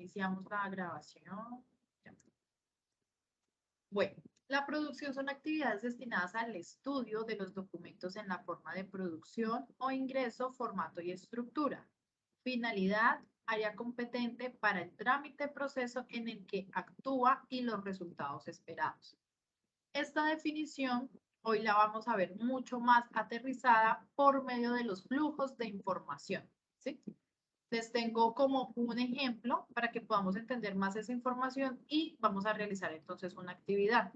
iniciamos la grabación. Ya. Bueno, la producción son actividades destinadas al estudio de los documentos en la forma de producción o ingreso, formato y estructura. Finalidad, área competente para el trámite proceso en el que actúa y los resultados esperados. Esta definición hoy la vamos a ver mucho más aterrizada por medio de los flujos de información, ¿sí? Les tengo como un ejemplo para que podamos entender más esa información y vamos a realizar entonces una actividad.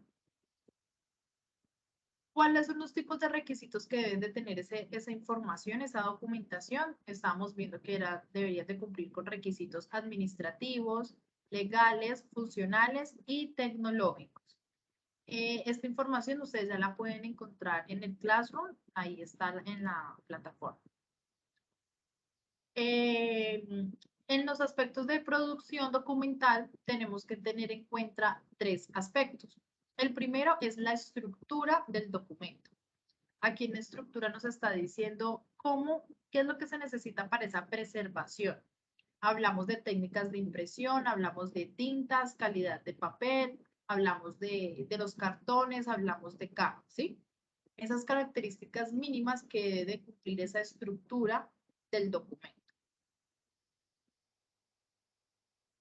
¿Cuáles son los tipos de requisitos que deben de tener esa información, esa documentación? Estábamos viendo que deberían de cumplir con requisitos administrativos, legales, funcionales y tecnológicos. Esta información ustedes ya la pueden encontrar en el Classroom, ahí está en la plataforma. En los aspectos de producción documental tenemos que tener en cuenta 3 aspectos. El primero es la estructura del documento. Aquí en la estructura nos está diciendo qué es lo que se necesita para esa preservación. Hablamos de técnicas de impresión, hablamos de tintas, calidad de papel, hablamos de los cartones, hablamos de caja, ¿sí? Esas características mínimas que debe cumplir esa estructura del documento.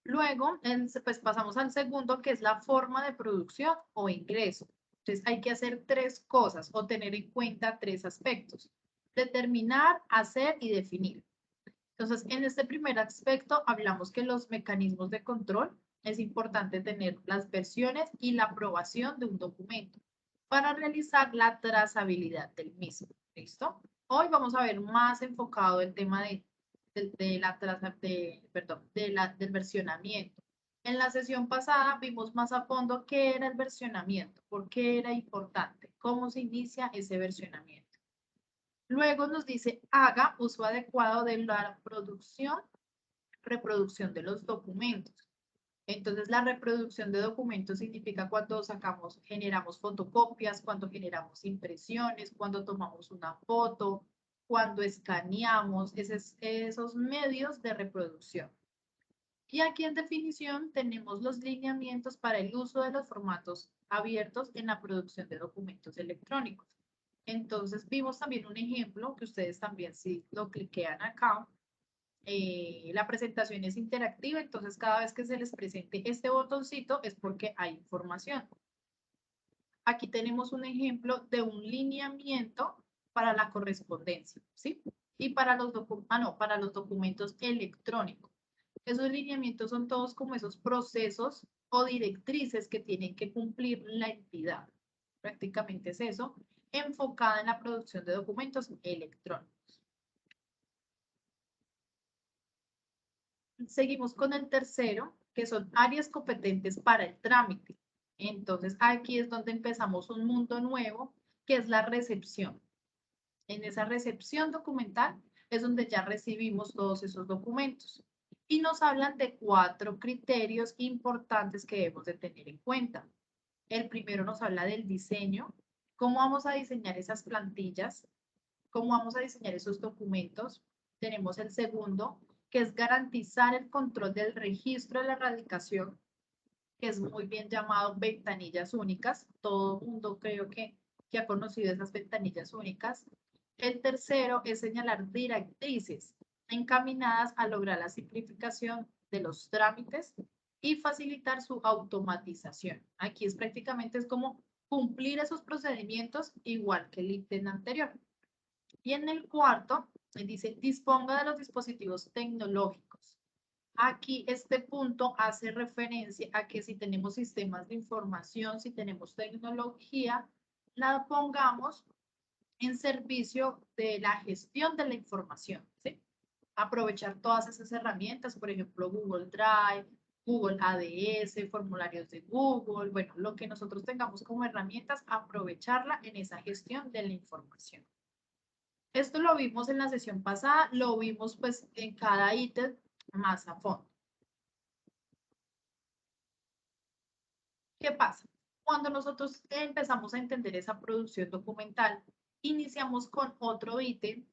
Luego, pues pasamos al segundo, que es la forma de producción o ingreso. Entonces, hay que hacer 3 cosas o tener en cuenta 3 aspectos. Determinar, hacer y definir. Entonces, en este primer aspecto hablamos que los mecanismos de control es importante tener las versiones y la aprobación de un documento para realizar la trazabilidad del mismo. ¿Listo? Hoy vamos a ver más enfocado el tema del versionamiento. En la sesión pasada vimos más a fondo qué era el versionamiento, por qué era importante, cómo se inicia ese versionamiento. Luego nos dice, haga uso adecuado de la reproducción de los documentos. Entonces, la reproducción de documentos significa cuando generamos fotocopias, cuando generamos impresiones, cuando tomamos una foto, cuando escaneamos, esos medios de reproducción. Y aquí en definición tenemos los lineamientos para el uso de los formatos abiertos en la producción de documentos electrónicos. Entonces vimos también un ejemplo que ustedes también si lo cliquean acá, la presentación es interactiva, entonces cada vez que se les presente este botoncito es porque hay información. Aquí tenemos un ejemplo de un lineamiento para la correspondencia, ¿sí? Y para para los documentos electrónicos. Esos lineamientos son todos como esos procesos o directrices que tienen que cumplir la entidad. Prácticamente es eso, enfocada en la producción de documentos electrónicos. Seguimos con el tercero, que son áreas competentes para el trámite. Entonces, aquí es donde empezamos un mundo nuevo, que es la recepción. En esa recepción documental es donde ya recibimos todos esos documentos. Y nos hablan de 4 criterios importantes que debemos de tener en cuenta. El primero nos habla del diseño, cómo vamos a diseñar esas plantillas, cómo vamos a diseñar esos documentos. Tenemos el segundo, que es garantizar el control del registro de la radicación, que es muy bien llamado ventanillas únicas. Todo el mundo creo que ha conocido esas ventanillas únicas. El tercero es señalar directrices encaminadas a lograr la simplificación de los trámites y facilitar su automatización. Aquí es prácticamente es como cumplir esos procedimientos igual que el ítem anterior. Y en el cuarto, dice, disponga de los dispositivos tecnológicos. Aquí este punto hace referencia a que si tenemos sistemas de información, si tenemos tecnología, la pongamos en servicio de la gestión de la información, ¿sí? Aprovechar todas esas herramientas, por ejemplo, Google Drive, Google ADS, formularios de Google, bueno, lo que nosotros tengamos como herramientas, aprovecharla en esa gestión de la información. Esto lo vimos en la sesión pasada, lo vimos pues en cada ítem más a fondo. ¿Qué pasa? Cuando nosotros empezamos a entender esa producción documental, iniciamos con otro ítem,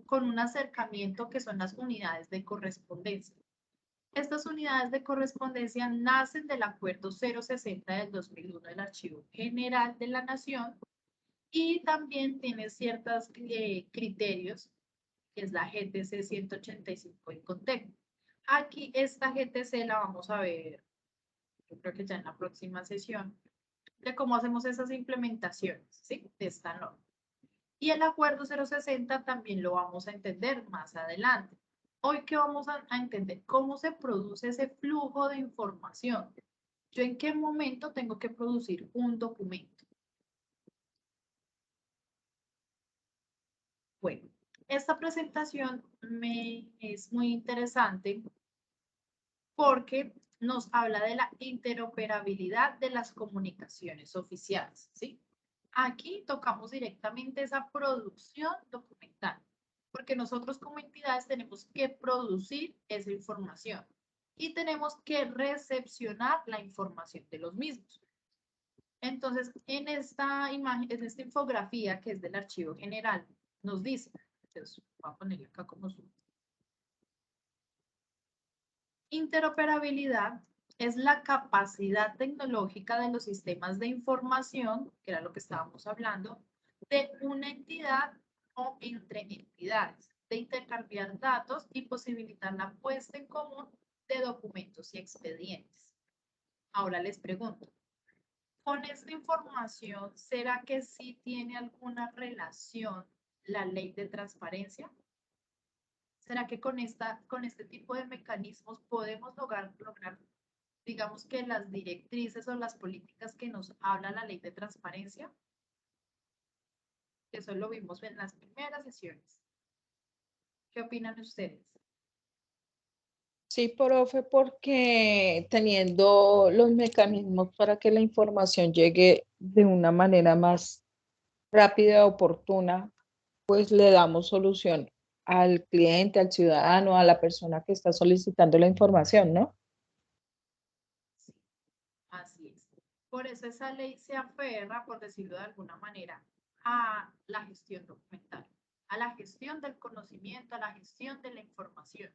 con un acercamiento que son las unidades de correspondencia. Estas unidades de correspondencia nacen del Acuerdo 060 del 2001 del Archivo General de la Nación y también tiene ciertos criterios, que es la GTC 185 en contexto. Aquí esta GTC la vamos a ver, yo creo que ya en la próxima sesión, de cómo hacemos esas implementaciones, ¿sí? De esta norma. Y el acuerdo 060 también lo vamos a entender más adelante. Hoy que vamos a entender cómo se produce ese flujo de información. Yo en qué momento tengo que producir un documento. Bueno, esta presentación es muy interesante porque nos habla de la interoperabilidad de las comunicaciones oficiales, ¿sí? Aquí tocamos directamente esa producción documental, porque nosotros como entidades tenemos que producir esa información y tenemos que recepcionar la información de los mismos. Entonces, en esta imagen, en esta infografía que es del Archivo General, nos dice, entonces voy a ponerle acá como zoom. Interoperabilidad es la capacidad tecnológica de los sistemas de información, que era lo que estábamos hablando, de una entidad o entre entidades, de intercambiar datos y posibilitar la puesta en común de documentos y expedientes. Ahora les pregunto, ¿con esta información será que sí tiene alguna relación la ley de transparencia? ¿Será que con este tipo de mecanismos podemos lograr, digamos que las directrices o las políticas que nos habla la ley de transparencia? Eso lo vimos en las primeras sesiones. ¿Qué opinan ustedes? Sí, profe, porque teniendo los mecanismos para que la información llegue de una manera más rápida, oportuna, pues le damos solución al cliente, al ciudadano, a la persona que está solicitando la información, ¿no? Sí, así es. Por eso esa ley se aferra, por decirlo de alguna manera, a la gestión documental, a la gestión del conocimiento, a la gestión de la información,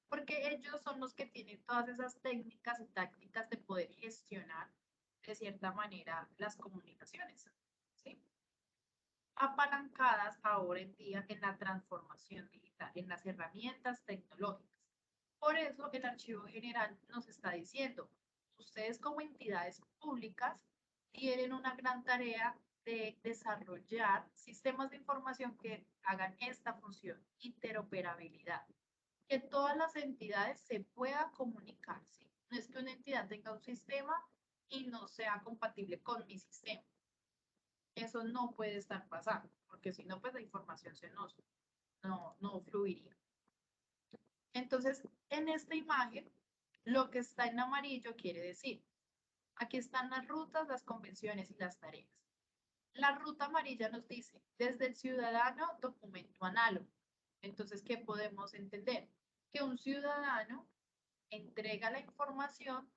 porque ellos son los que tienen todas esas técnicas y tácticas de poder gestionar de cierta manera las comunicaciones, ¿sí? Apalancadas ahora en día en la transformación digital, en las herramientas tecnológicas. Por eso el Archivo General nos está diciendo, ustedes como entidades públicas tienen una gran tarea de desarrollar sistemas de información que hagan esta función, interoperabilidad, que todas las entidades se puedan comunicar, ¿sí? No es que una entidad tenga un sistema y no sea compatible con mi sistema. Eso no puede estar pasando, porque si no, pues la información no fluiría. Entonces, en esta imagen, lo que está en amarillo quiere decir, aquí están las rutas, las convenciones y las tareas. La ruta amarilla nos dice, desde el ciudadano, documento análogo. Entonces, ¿qué podemos entender? Que un ciudadano entrega la información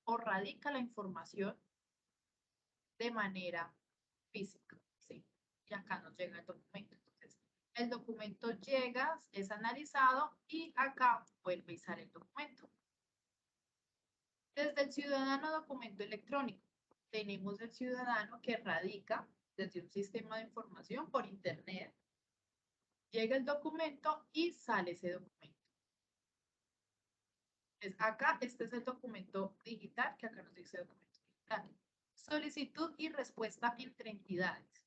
o radica la información de manera física, ¿sí? Y acá nos llega el documento. Entonces, el documento llega, es analizado y acá vuelve y sale el documento. Desde el ciudadano documento electrónico, tenemos el ciudadano que radica desde un sistema de información por internet, llega el documento y sale ese documento. Entonces, acá, este es el documento digital, que acá nos dice documento digital. Solicitud y respuesta entre entidades.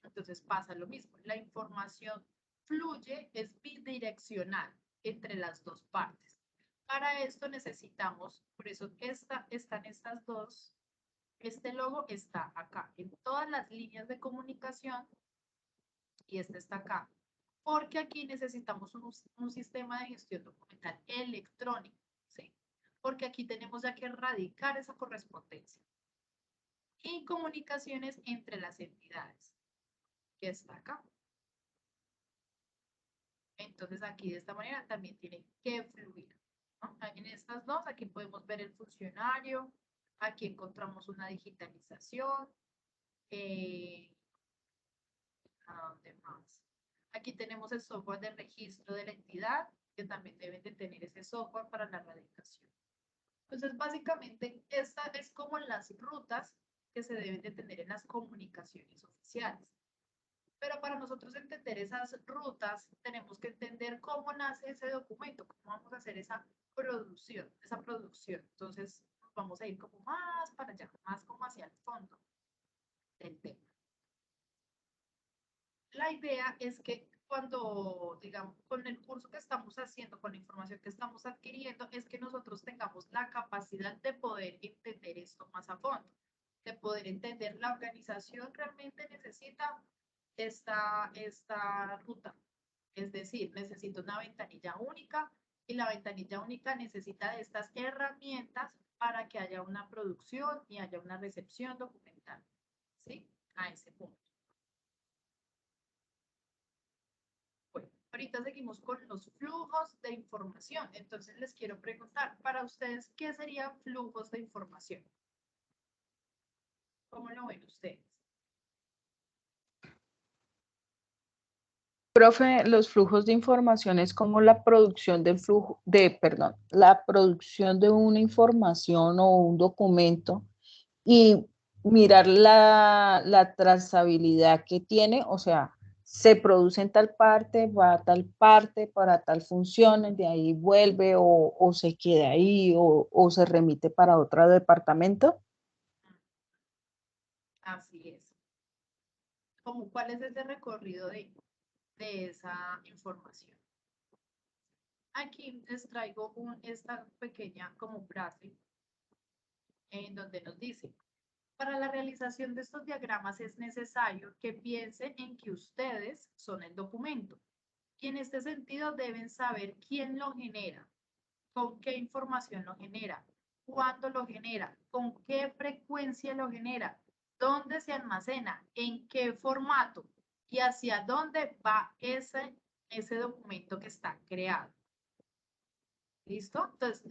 Entonces pasa lo mismo. La información fluye, es bidireccional entre las dos partes. Para esto necesitamos, por eso están estas dos, este logo está acá, en todas las líneas de comunicación y este está acá. Porque aquí necesitamos un sistema de gestión documental electrónico, ¿sí? Porque aquí tenemos ya que erradicar esa correspondencia. Y comunicaciones entre las entidades, que está acá. Entonces aquí de esta manera también tiene que fluir, ¿no? En estas dos, aquí podemos ver el funcionario, aquí encontramos una digitalización, ¿a dónde más? Aquí tenemos el software de registro de la entidad que también deben de tener ese software para la radicación. Entonces, básicamente, esta es como las rutas que se deben de tener en las comunicaciones oficiales. Pero para nosotros entender esas rutas, tenemos que entender cómo nace ese documento, cómo vamos a hacer esa producción. Entonces, vamos a ir como más para allá, más como hacia el fondo del tema. La idea es que cuando, digamos, con el curso que estamos haciendo, con la información que estamos adquiriendo, es que nosotros tengamos la capacidad de poder entender esto más a fondo, de poder entender la organización realmente necesita esta ruta. Es decir, necesita una ventanilla única y la ventanilla única necesita de estas herramientas para que haya una producción y haya una recepción documental. ¿Sí? A ese punto. Bueno, ahorita seguimos con los flujos de información. Entonces les quiero preguntar, para ustedes, ¿qué serían flujos de información? ¿Cómo lo ven ustedes? Profe, los flujos de información es como la producción del flujo, la producción de una información o un documento y mirar la trazabilidad que tiene, o sea, se produce en tal parte, va a tal parte para tal función, de ahí vuelve o se queda ahí o se remite para otro departamento. Así es. ¿Cuál es ese recorrido de esa información? Aquí les traigo esta pequeña como frase en donde nos dice, para la realización de estos diagramas es necesario que piensen en que ustedes son el documento y en este sentido deben saber quién lo genera, con qué información lo genera, cuándo lo genera, con qué frecuencia lo genera, dónde se almacena, en qué formato y hacia dónde va ese documento que está creado. ¿Listo? Entonces,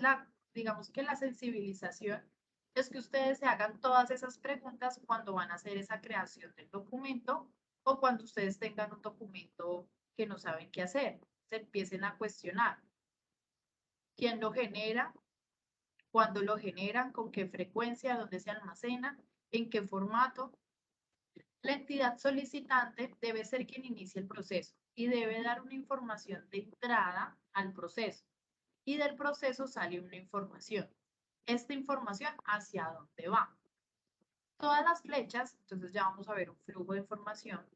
digamos que la sensibilización es que ustedes se hagan todas esas preguntas cuando van a hacer esa creación del documento o cuando ustedes tengan un documento que no saben qué hacer. Se empiecen a cuestionar. ¿Quién lo genera? ¿Cuándo lo generan? ¿Con qué frecuencia? ¿Dónde se almacena? ¿En qué formato? La entidad solicitante debe ser quien inicie el proceso y debe dar una información de entrada al proceso. Y del proceso sale una información. Esta información, ¿hacia dónde va? Todas las flechas, entonces ya vamos a ver un flujo de información,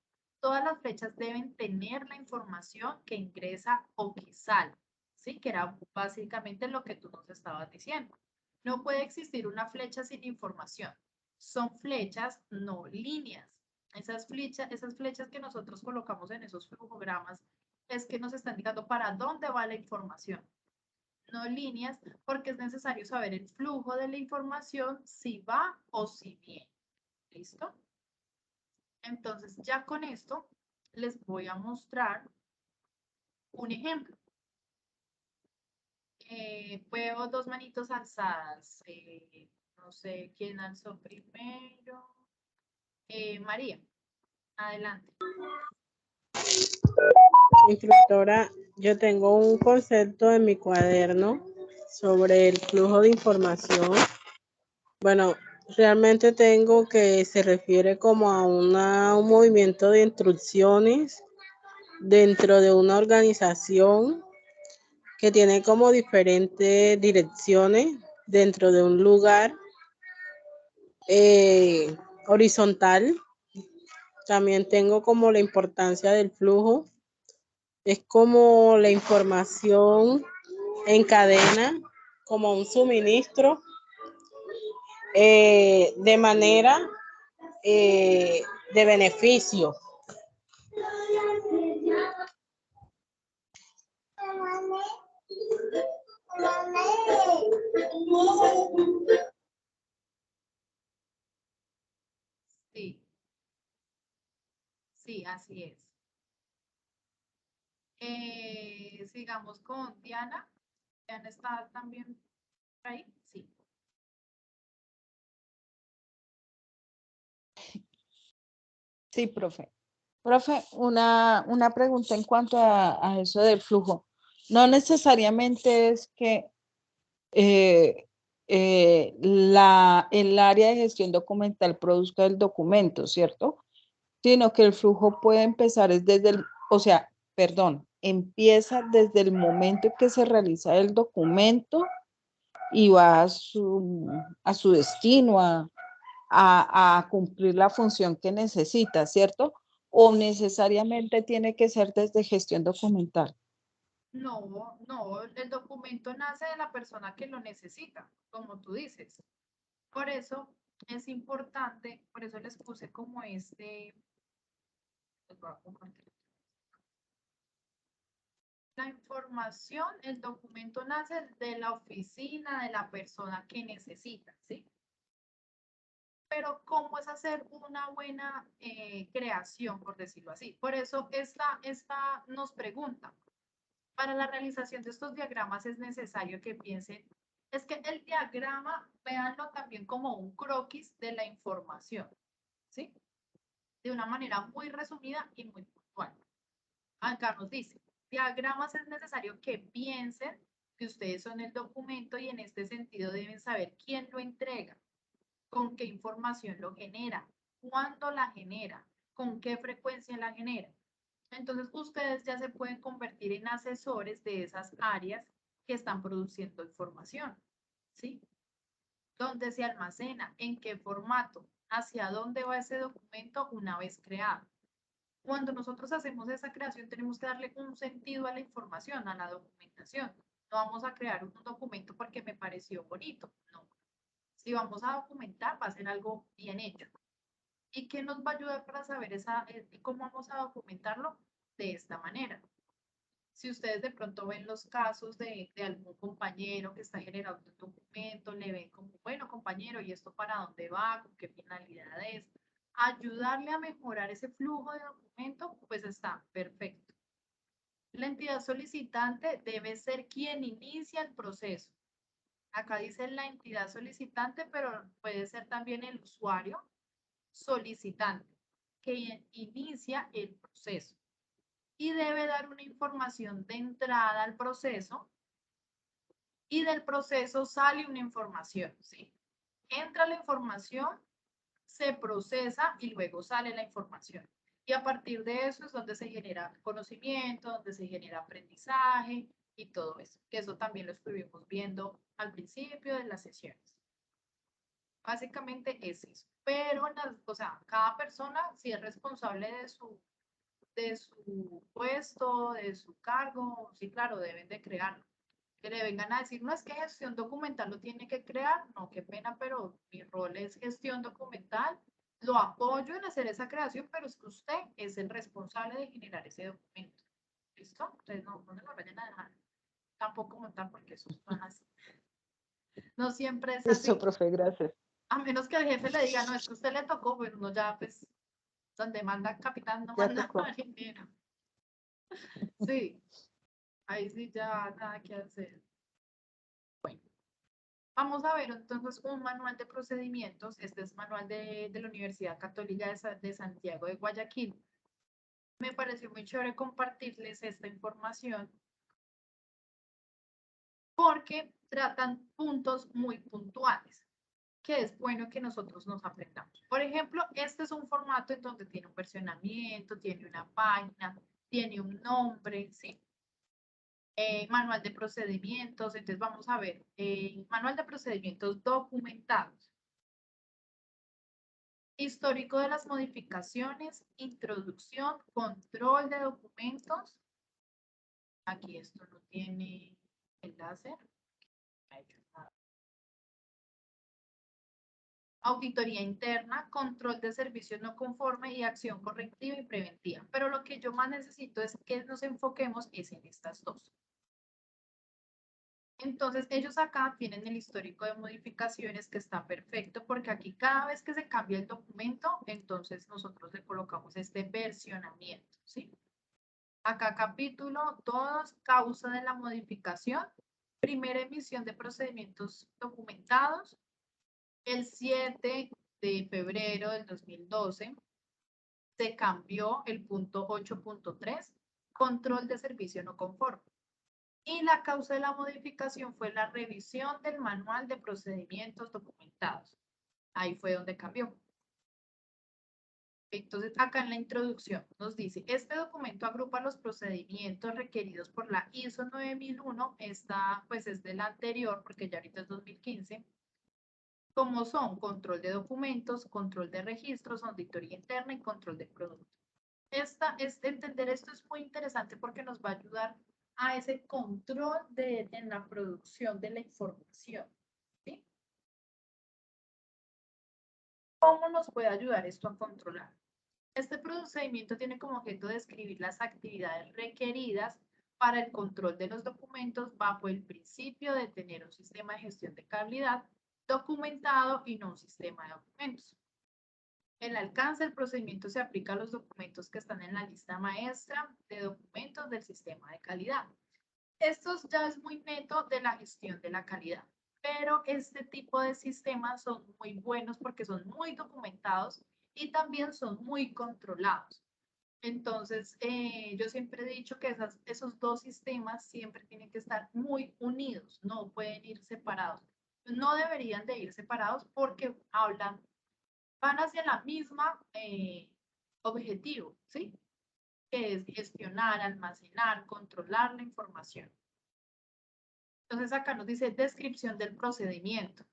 todas las flechas deben tener la información que ingresa o que sale, ¿sí? Que era básicamente lo que tú nos estabas diciendo. No puede existir una flecha sin información. Son flechas, no líneas. Esas flechas que nosotros colocamos en esos flujogramas es que nos están indicando para dónde va la información, no líneas, porque es necesario saber el flujo de la información, si va o si viene. ¿Listo? Entonces, ya con esto les voy a mostrar un ejemplo. Veo dos manitos alzadas. No sé quién alzó primero. María, adelante. Instructora, yo tengo un concepto en mi cuaderno sobre el flujo de información. Bueno, realmente tengo que se refiere como a un movimiento de instrucciones dentro de una organización que tiene como diferentes direcciones dentro de un lugar horizontal. También tengo como la importancia del flujo. Es como la información en cadena, como un suministro, de manera de beneficio. Sí, sí, así es. Sigamos con Diana. Diana está también por ahí. Sí. Sí, profe. Profe, una pregunta en cuanto a eso del flujo. No necesariamente es que el área de gestión documental produzca el documento, ¿cierto? Sino que el flujo puede empezar desde empieza desde el momento que se realiza el documento y va a su destino, a cumplir la función que necesita, ¿cierto? O necesariamente tiene que ser desde gestión documental. No, no, el documento nace de la persona que lo necesita, como tú dices. Por eso es importante, por eso les puse como les voy a compartir. La información, el documento nace de la oficina de la persona que necesita, ¿sí? Pero ¿cómo es hacer una buena creación, por decirlo así? Por eso esta nos pregunta, para la realización de estos diagramas es necesario que piensen, es que el diagrama, véanlo también como un croquis de la información, ¿sí? De una manera muy resumida y muy puntual. Acá nos dice, diagramas es necesario que piensen que ustedes son el documento y en este sentido deben saber quién lo entrega, con qué información lo genera, cuándo la genera, con qué frecuencia la genera. Entonces, ustedes ya se pueden convertir en asesores de esas áreas que están produciendo información, ¿sí? ¿Dónde se almacena? ¿En qué formato? ¿Hacia dónde va ese documento una vez creado? Cuando nosotros hacemos esa creación, tenemos que darle un sentido a la información, a la documentación. No vamos a crear un documento porque me pareció bonito, no. Si vamos a documentar, va a ser algo bien hecho. ¿Y qué nos va a ayudar para saber cómo vamos a documentarlo? De esta manera. Si ustedes de pronto ven los casos de algún compañero que está generando un documento, le ven como, bueno, compañero, ¿y esto para dónde va? ¿Con qué finalidad es? Ayudarle a mejorar ese flujo de documento, pues está perfecto. La entidad solicitante debe ser quien inicia el proceso. Acá dice la entidad solicitante, pero puede ser también el usuario solicitante, que inicia el proceso. Y debe dar una información de entrada al proceso y del proceso sale una información, ¿sí? Entra la información, se procesa y luego sale la información. Y a partir de eso es donde se genera conocimiento, donde se genera aprendizaje y todo eso, que eso también lo estuvimos viendo al principio de las sesiones. Básicamente es eso. Pero, o sea, cada persona sí es responsable de su puesto, de su cargo, sí, claro, deben de crearlo. Que le vengan a decir, no es que gestión documental lo tiene que crear, no, qué pena, pero mi rol es gestión documental, lo apoyo en hacer esa creación, pero es que usted es el responsable de generar ese documento. ¿Listo? Entonces no me lo vayan a dejar tampoco montar porque eso es así. No siempre es así. Eso, profe, gracias. A menos que el jefe le diga, no, es que usted le tocó, pues uno ya, pues, donde manda capitán, no Ya manda tocó. marinero. Sí, ahí sí ya nada que hacer. Bueno, vamos a ver entonces un manual de procedimientos. Este es manual de la Universidad Católica de Santiago de Guayaquil. Me pareció muy chévere compartirles esta información porque tratan puntos muy puntuales que es bueno que nosotros nos aprendamos. Por ejemplo, este es un formato en donde tiene un versionamiento, tiene una página, tiene un nombre, ¿sí? Manual de procedimientos, entonces vamos a ver, manual de procedimientos documentados. Histórico de las modificaciones, introducción, control de documentos. Aquí esto no tiene enlace. Auditoría interna, control de servicios no conforme y acción correctiva y preventiva. Pero lo que yo más necesito es que nos enfoquemos es en estas dos. Entonces, ellos acá tienen el histórico de modificaciones que está perfecto porque aquí cada vez que se cambia el documento, entonces nosotros le colocamos este versionamiento, ¿sí? Acá capítulo 2, causa de la modificación, primera emisión de procedimientos documentados, el 7 de febrero del 2012 se cambió el punto 8.3, control de servicio no conforme. Y la causa de la modificación fue la revisión del manual de procedimientos documentados. Ahí fue donde cambió. Entonces, acá en la introducción nos dice, este documento agrupa los procedimientos requeridos por la ISO 9001, esta pues es de la anterior, porque ya ahorita es 2015, como son control de documentos, control de registros, auditoría interna y control de producto. Entender esto es muy interesante porque nos va a ayudar a ese control en la producción de la información. ¿Sí? ¿Cómo nos puede ayudar esto a controlar? Este procedimiento tiene como objeto describir las actividades requeridas para el control de los documentos bajo el principio de tener un sistema de gestión de calidad documentado y no un sistema de documentos. El alcance del procedimiento se aplica a los documentos que están en la lista maestra de documentos del sistema de calidad. Esto ya es muy neto de la gestión de la calidad, pero este tipo de sistemas son muy buenos porque son muy documentados y también son muy controlados. Entonces, yo siempre he dicho que esos dos sistemas siempre tienen que estar muy unidos, no pueden ir separados. No deberían de ir separados porque van hacia la misma objetivo, ¿sí? Que es gestionar, almacenar, controlar la información. Entonces acá nos dice descripción del procedimiento.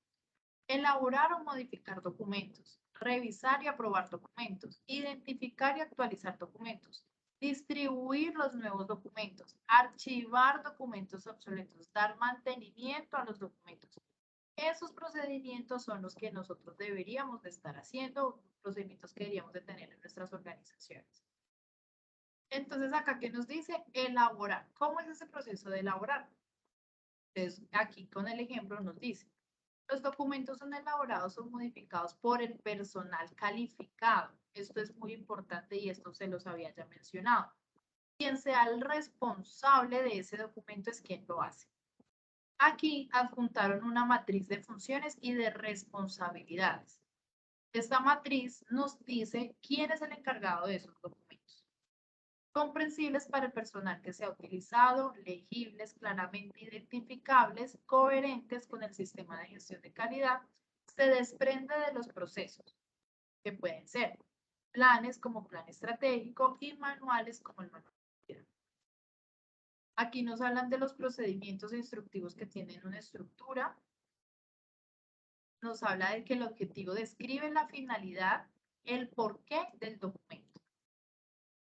Elaborar o modificar documentos, revisar y aprobar documentos, identificar y actualizar documentos, distribuir los nuevos documentos, archivar documentos obsoletos, dar mantenimiento a los documentos. Esos procedimientos son los que nosotros deberíamos de estar haciendo, procedimientos que deberíamos de tener en nuestras organizaciones. Entonces acá, ¿qué nos dice? Elaborar. ¿Cómo es ese proceso de elaborar? Entonces aquí con el ejemplo nos dice, los documentos son elaborados o modificados por el personal calificado. Esto es muy importante y esto se los había ya mencionado. Quien sea el responsable de ese documento es quien lo hace. Aquí adjuntaron una matriz de funciones y de responsabilidades. Esta matriz nos dice quién es el encargado de esos documentos. Comprensibles para el personal que se ha utilizado, legibles, claramente identificables, coherentes con el sistema de gestión de calidad, se desprende de los procesos, que pueden ser planes como plan estratégico y manuales como el manual de calidad. Aquí nos hablan de los procedimientos instructivos que tienen una estructura. Nos habla de que el objetivo describe la finalidad, el porqué del documento.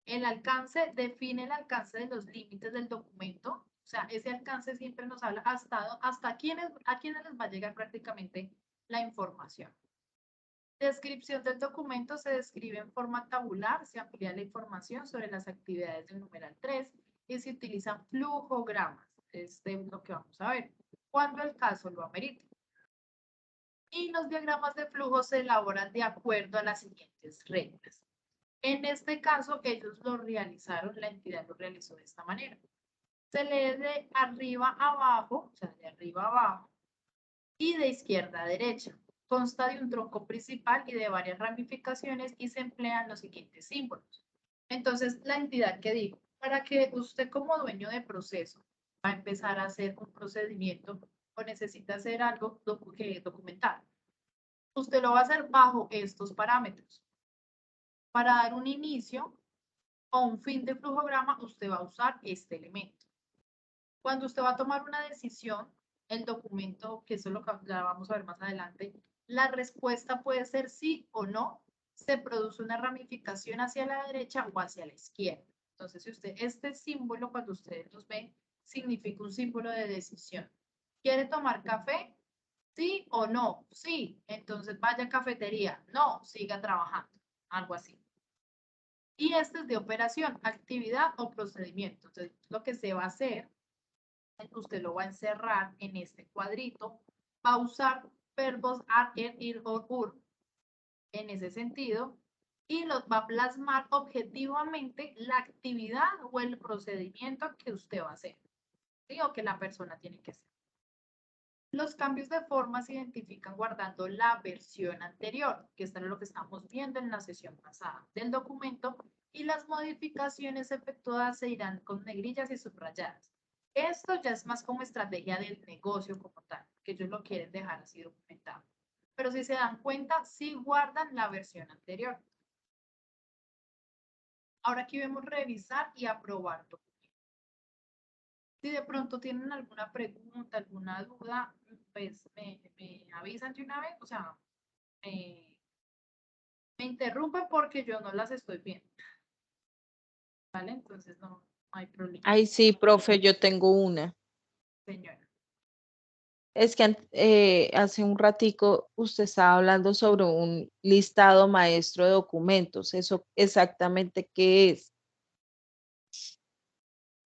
El alcance define el alcance de los límites del documento. O sea, ese alcance siempre nos habla hasta a quienes les va a llegar prácticamente la información. Descripción del documento se describe en forma tabular, se amplía la información sobre las actividades del numeral 3 y se utilizan flujogramas. Este es lo que vamos a ver, cuando el caso lo amerita. Y los diagramas de flujo se elaboran de acuerdo a las siguientes reglas. En este caso, ellos lo realizaron, la entidad lo realizó de esta manera. Se lee de arriba a abajo, o sea, de arriba a abajo, y de izquierda a derecha. Consta de un tronco principal y de varias ramificaciones y se emplean los siguientes símbolos. Entonces, la entidad que dijo, para que usted como dueño de proceso va a empezar a hacer un procedimiento o necesita hacer algo documentar, usted lo va a hacer bajo estos parámetros. Para dar un inicio o un fin de flujograma, usted va a usar este elemento. Cuando usted va a tomar una decisión, el documento, que eso es lo que ya vamos a ver más adelante, la respuesta puede ser sí o no. Se produce una ramificación hacia la derecha o hacia la izquierda. Entonces, si usted, este símbolo, cuando ustedes los ven, significa un símbolo de decisión. ¿Quiere tomar café? ¿Sí o no? Sí. Entonces vaya a cafetería. No, siga trabajando. Algo así. Y este es de operación, actividad o procedimiento. Entonces, lo que se va a hacer, usted lo va a encerrar en este cuadrito, va a usar verbos are, er, ir o ur en ese sentido y los va a plasmar objetivamente la actividad o el procedimiento que usted va a hacer, ¿sí? O que la persona tiene que hacer. Los cambios de forma se identifican guardando la versión anterior, que esto es lo que estamos viendo en la sesión pasada del documento, y las modificaciones efectuadas se irán con negrillas y subrayadas. Esto ya es más como estrategia del negocio como tal, que ellos lo quieren dejar así documentado. Pero si se dan cuenta, sí guardan la versión anterior. Ahora aquí vemos revisar y aprobar documentos. Si de pronto tienen alguna pregunta, alguna duda, pues me avisan de una vez, o sea, me interrumpen porque yo no las estoy viendo. ¿Vale? Entonces no hay problema, Ay, sí, profe, yo tengo una. señora. Es que hace un ratico usted estaba hablando sobre un listado maestro de documentos. ¿Eso exactamente qué es?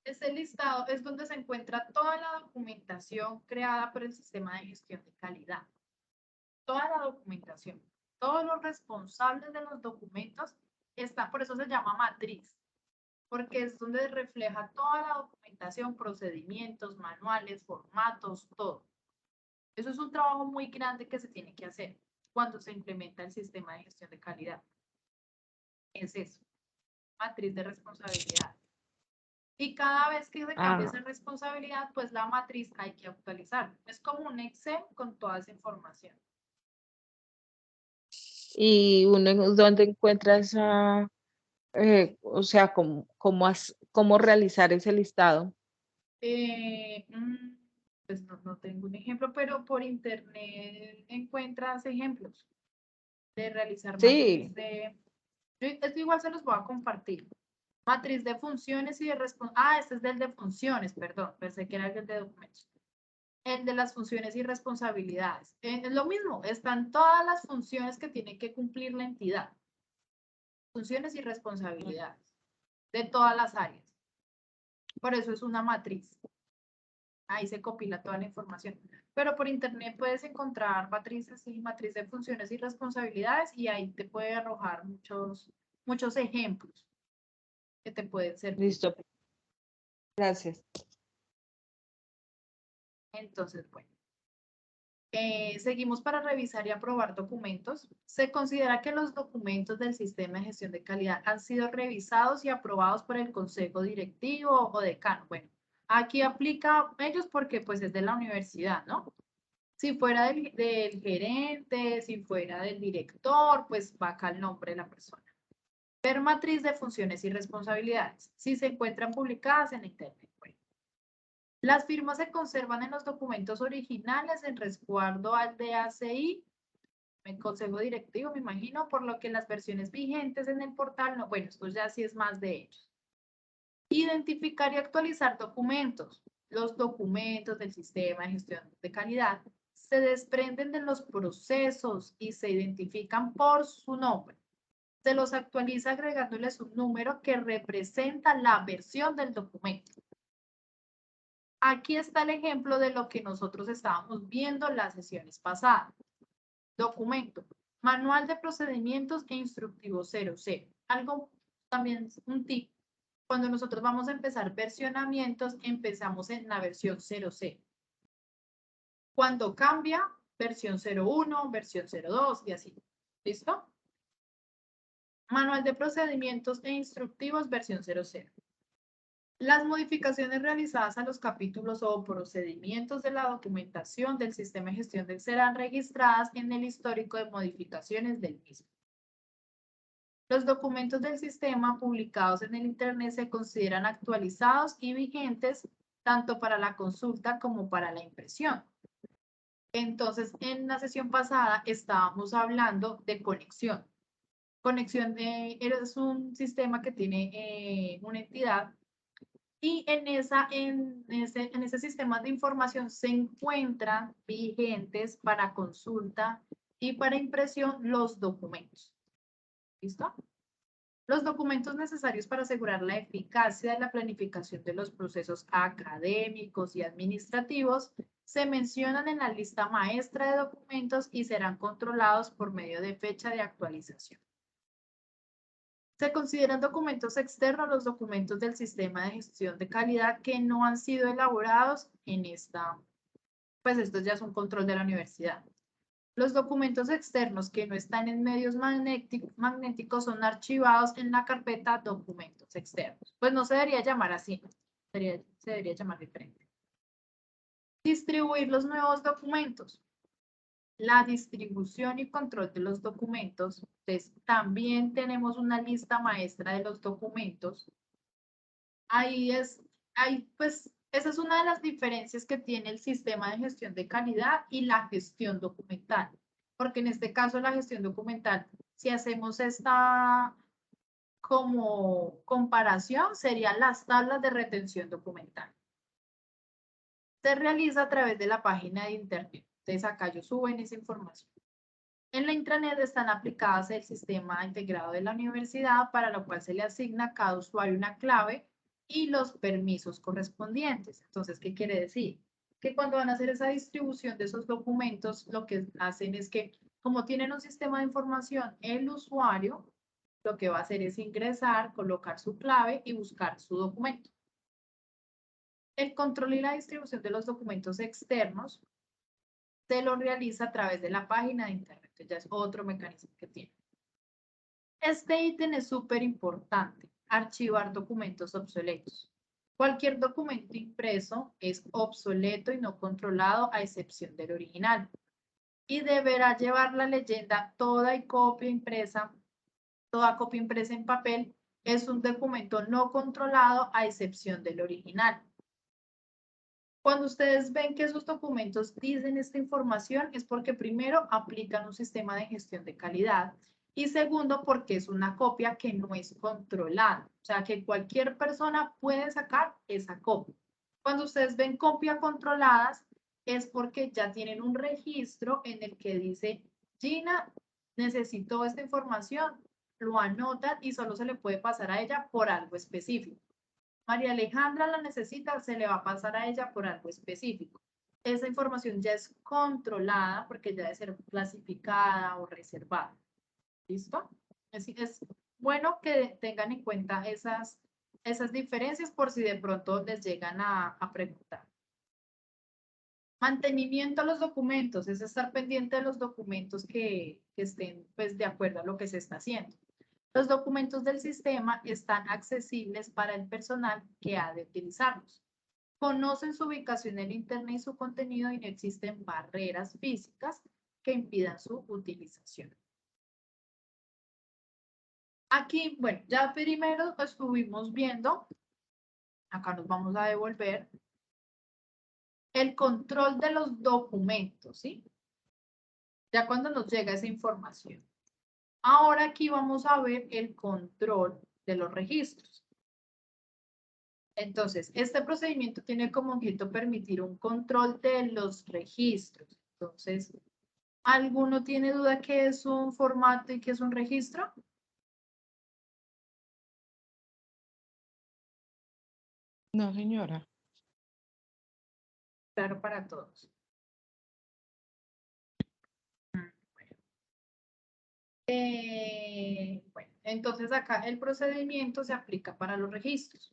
Este listado es donde se encuentra toda la documentación creada por el sistema de gestión de calidad. Toda la documentación. Todos los responsables de los documentos están, por eso se llama matriz, porque es donde refleja toda la documentación, procedimientos, manuales, formatos, todo. Eso es un trabajo muy grande que se tiene que hacer cuando se implementa el sistema de gestión de calidad. Es eso, matriz de responsabilidad. Y cada vez que se cambia esa responsabilidad, pues la matriz hay que actualizar. Es como un Excel con toda esa información. Y uno dónde encuentra esa, o sea, cómo realizar ese listado. Eh, mm, pues no tengo un ejemplo, pero por internet encuentras ejemplos de realizar matriz Sí, de... Esto igual se los voy a compartir. Matriz de funciones y de responsabilidades. Ah, este es del de funciones, perdón. Pensé que era el de documentos. El de las funciones y responsabilidades. Es lo mismo, están todas las funciones que tiene que cumplir la entidad. Funciones y responsabilidades de todas las áreas. Por eso es una matriz. Ahí se compila toda la información. Pero por internet puedes encontrar matrices y matriz de funciones y responsabilidades y ahí te puede arrojar muchos ejemplos que te pueden servir. listo. Gracias. Entonces, bueno. Seguimos para revisar y aprobar documentos. Se considera que los documentos del sistema de gestión de calidad han sido revisados y aprobados por el consejo directivo o decano. Bueno, aquí aplica ellos porque pues es de la universidad, ¿no? Si fuera del gerente, si fuera del director, pues va acá el nombre de la persona. Ver matriz de funciones y responsabilidades. Si se encuentran publicadas en internet. Bueno. Las firmas se conservan en los documentos originales en resguardo al DACI, el consejo directivo, me imagino, por lo que las versiones vigentes en el portal, no, bueno, esto ya sí es más de ellos. Identificar y actualizar documentos. Los documentos del sistema de gestión de calidad se desprenden de los procesos y se identifican por su nombre. Se los actualiza agregándoles un número que representa la versión del documento. Aquí está el ejemplo de lo que nosotros estábamos viendo en las sesiones pasadas. Documento, manual de procedimientos e instructivo 00. Algo también, un tip. Cuando nosotros vamos a empezar versionamientos, empezamos en la versión 00. Cuando cambia, versión 01, versión 02 y así. ¿Listo? Manual de procedimientos e instructivos, versión 00. Las modificaciones realizadas a los capítulos o procedimientos de la documentación del sistema de gestión serán registradas en el histórico de modificaciones del mismo. Los documentos del sistema publicados en el Internet se consideran actualizados y vigentes tanto para la consulta como para la impresión. Entonces, en la sesión pasada estábamos hablando de conexión. Conexión es un sistema que tiene una entidad y en ese sistema de información se encuentran vigentes para consulta y para impresión los documentos. ¿Listo? Los documentos necesarios para asegurar la eficacia de la planificación de los procesos académicos y administrativos se mencionan en la lista maestra de documentos y serán controlados por medio de fecha de actualización. Se consideran documentos externos los documentos del sistema de gestión de calidad que no han sido elaborados en esta, pues esto ya es un control de la universidad. Los documentos externos que no están en medios magnéticos son archivados en la carpeta documentos externos. Pues no se debería llamar así. Se debería llamar diferente. Distribuir los nuevos documentos. La distribución y control de los documentos. Entonces, también tenemos una lista maestra de los documentos. Pues, esa es una de las diferencias que tiene el sistema de gestión de calidad y la gestión documental. Porque en este caso, la gestión documental, si hacemos esta como comparación, serían las tablas de retención documental. Se realiza a través de la página de internet. Entonces, acá yo suben esa información. En la intranet están aplicadas el sistema integrado de la universidad, para lo cual se le asigna a cada usuario una clave y los permisos correspondientes. Entonces, ¿qué quiere decir? Que cuando van a hacer esa distribución de esos documentos, lo que hacen es que, como tienen un sistema de información, el usuario lo que va a hacer es ingresar, colocar su clave y buscar su documento. El control y la distribución de los documentos externos se lo realiza a través de la página de internet. Ya es otro mecanismo que tiene. Este ítem es súper importante. Archivar documentos obsoletos. Cualquier documento impreso es obsoleto y no controlado, a excepción del original. Y deberá llevar la leyenda toda copia impresa en papel es un documento no controlado, a excepción del original. Cuando ustedes ven que esos documentos dicen esta información, es porque primero aplican un sistema de gestión de calidad y segundo porque es una copia que no es controlada. O sea, que cualquier persona puede sacar esa copia. Cuando ustedes ven copia controladas, es porque ya tienen un registro en el que dice, Gina necesitó esta información, lo anotan y solo se le puede pasar a ella por algo específico. María Alejandra la necesita, se le va a pasar a ella por algo específico. Esa información ya es controlada porque ya debe ser clasificada o reservada. ¿Listo? Es bueno que tengan en cuenta esas diferencias por si de pronto les llegan a preguntar. Mantenimiento de los documentos, es estar pendiente de los documentos que estén pues, de acuerdo a lo que se está haciendo. Los documentos del sistema están accesibles para el personal que ha de utilizarlos. Conocen su ubicación en Internet y su contenido y no existen barreras físicas que impidan su utilización. Aquí, bueno, ya primero estuvimos viendo, acá nos vamos a devolver, el control de los documentos, ¿sí? Ya cuando nos llega esa información. Ahora aquí vamos a ver el control de los registros. Entonces, este procedimiento tiene como objeto permitir un control de los registros. Entonces, ¿alguno tiene duda qué es un formato y qué es un registro? No, señora. Claro para todos. Bueno, entonces acá el procedimiento se aplica para los registros.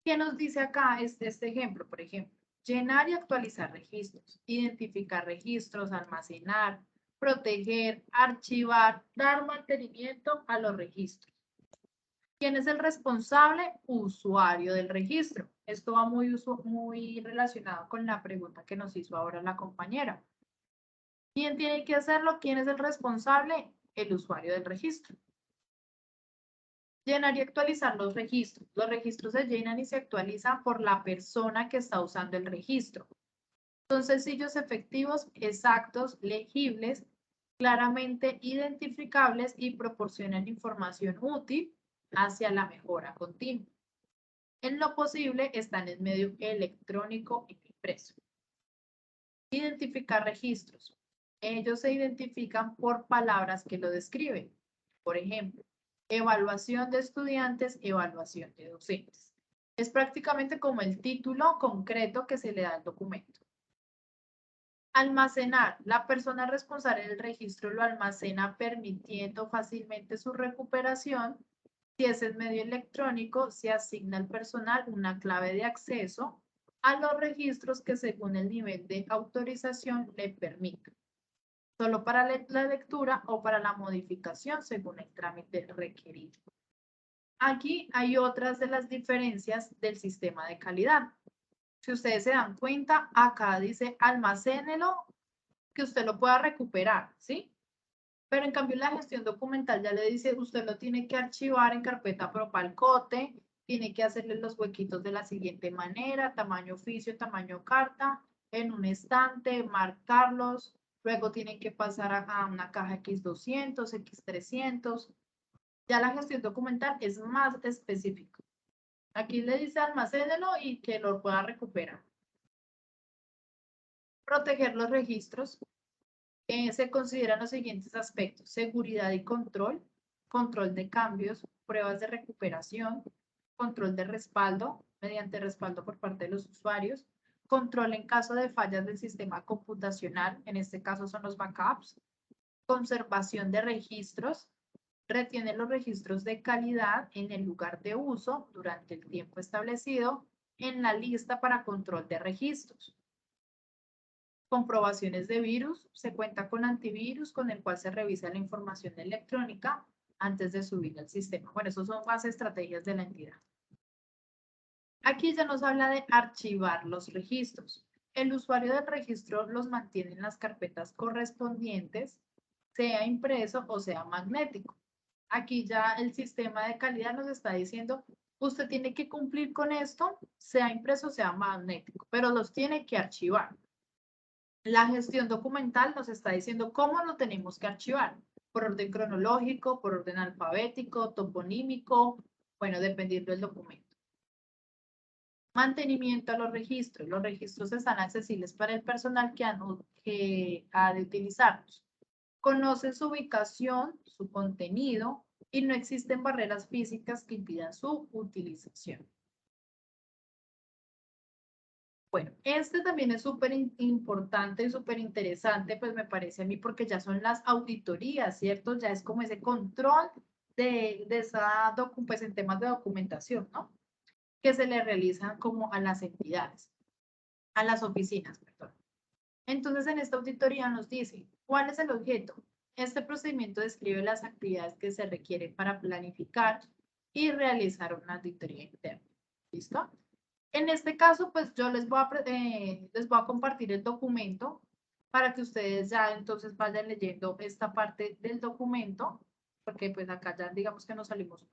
¿Qué nos dice acá este ejemplo? Por ejemplo, llenar y actualizar registros, identificar registros, almacenar, proteger, archivar, dar mantenimiento a los registros. ¿Quién es el responsable? Usuario del registro. Esto va muy relacionado con la pregunta que nos hizo ahora la compañera. ¿Quién tiene que hacerlo? ¿Quién es el responsable? El usuario del registro. Llenar y actualizar los registros. Los registros se llenan y se actualizan por la persona que está usando el registro. Son sencillos, efectivos, exactos, legibles, claramente identificables y proporcionan información útil hacia la mejora continua. En lo posible están en medio electrónico y impreso. Identificar registros. Ellos se identifican por palabras que lo describen. Por ejemplo, evaluación de estudiantes, evaluación de docentes. Es prácticamente como el título concreto que se le da al documento. Almacenar. La persona responsable del registro lo almacena permitiendo fácilmente su recuperación. Si es en medio electrónico, se asigna al personal una clave de acceso a los registros que según el nivel de autorización le permita. Solo para la lectura o para la modificación según el trámite requerido. Aquí hay otras de las diferencias del sistema de calidad. Si ustedes se dan cuenta, acá dice almacénelo, que usted lo pueda recuperar, ¿sí? Pero en cambio la gestión documental ya le dice, usted lo tiene que archivar en carpeta Propalcote, tiene que hacerle los huequitos de la siguiente manera, tamaño oficio, tamaño carta, en un estante, marcarlos, luego tienen que pasar a una caja X200, X300. Ya la gestión documental es más específica. Aquí le dice almacénelo y que lo pueda recuperar. Proteger los registros. Se consideran los siguientes aspectos: seguridad y control, control de cambios, pruebas de recuperación, control de respaldo, mediante respaldo por parte de los usuarios, control en caso de fallas del sistema computacional, en este caso son los backups, conservación de registros, retiene los registros de calidad en el lugar de uso durante el tiempo establecido en la lista para control de registros. Comprobaciones de virus. Se cuenta con antivirus con el cual se revisa la información electrónica antes de subir al sistema. Bueno, esas son más estrategias de la entidad. Aquí ya nos habla de archivar los registros. El usuario del registro los mantiene en las carpetas correspondientes, sea impreso o sea magnético. Aquí ya el sistema de calidad nos está diciendo, usted tiene que cumplir con esto, sea impreso o sea magnético, pero los tiene que archivar. La gestión documental nos está diciendo cómo lo tenemos que archivar, por orden cronológico, por orden alfabético, toponímico, bueno, dependiendo del documento. Mantenimiento a los registros. Los registros están accesibles para el personal que ha de utilizarlos. Conoce su ubicación, su contenido y no existen barreras físicas que impidan su utilización. Bueno, este también es súper importante y súper interesante, pues me parece a mí, porque ya son las auditorías, ¿cierto? Ya es como ese control de esa, pues en temas de documentación, ¿no? Que se le realizan como a las entidades, a las oficinas, perdón. Entonces, en esta auditoría nos dice, ¿cuál es el objeto? Este procedimiento describe las actividades que se requieren para planificar y realizar una auditoría interna. ¿Listo? En este caso, pues yo les voy a compartir el documento para que ustedes ya entonces vayan leyendo esta parte del documento, porque pues acá ya digamos que nos salimos